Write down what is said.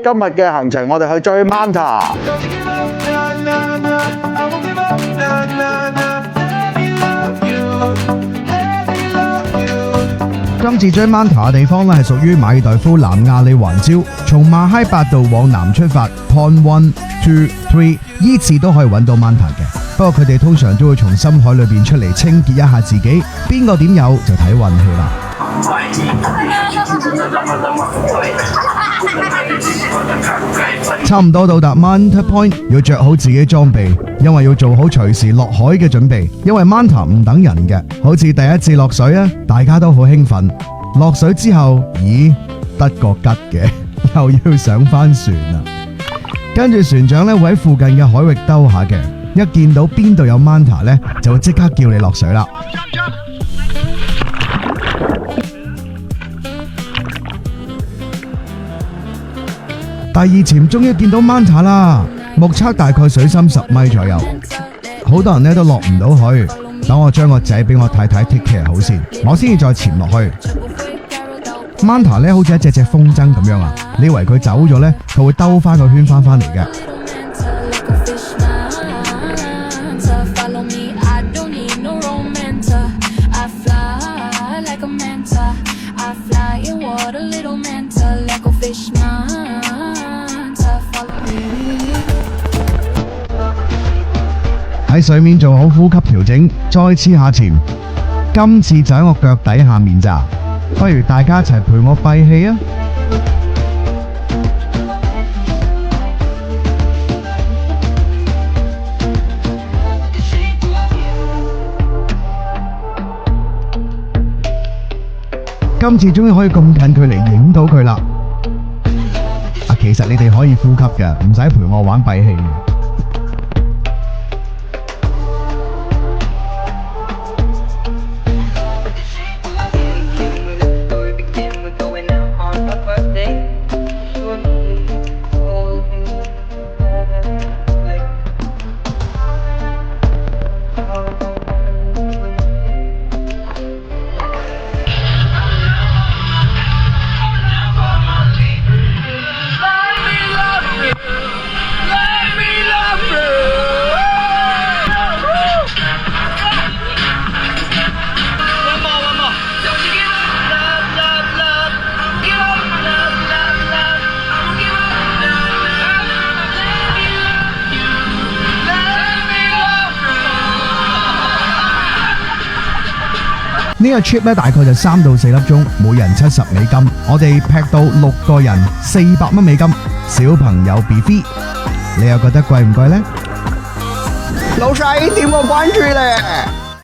今日嘅行程我哋去追 Manta。今次追 Manta 嘅地方咧係屬於馬爾代夫南亞里環礁，從馬嗨八道往南出發 ，Point 1、2、3依次都可以揾到 Manta 嘅。不過佢哋通常都會從深海裏邊出嚟清潔一下自己，邊個點有就睇運氣啦。差唔多到達 Manta Point， 要着好自己裝備，因為要做好隨時落海嘅準備。因為 Manta 唔等人嘅，好似第一次落水啊，大家都好興奮。落水之後，咦，得個吉嘅，又要上翻船啦。跟住船長咧會喺附近嘅海域兜下嘅，一見到邊度有 Manta 咧，就會即刻叫你落水啦。第二潛終於見到 Manta 啦，目測大概水深10米左右，好多人咧都落唔到去。等我將個仔俾我太太 take care 好先，我先至再潛落去。Manta 咧好似一隻風箏咁樣啊，你以為佢走咗咧，佢會兜翻個圈翻嚟嘅。喺水面做好呼吸調整，再次下潛。今次就喺我腳底下面咋，不如大家一齊陪我閉氣啊！今次終於可以咁近距離影到佢啦！其實你哋可以呼吸嘅，唔使陪我玩閉氣。呢個 trip 咧大概就3到4粒鐘，每人70美金。我哋劈到6個人400蚊美金，小朋友 BB， 你又覺得貴唔貴呢？老細點個關注咧？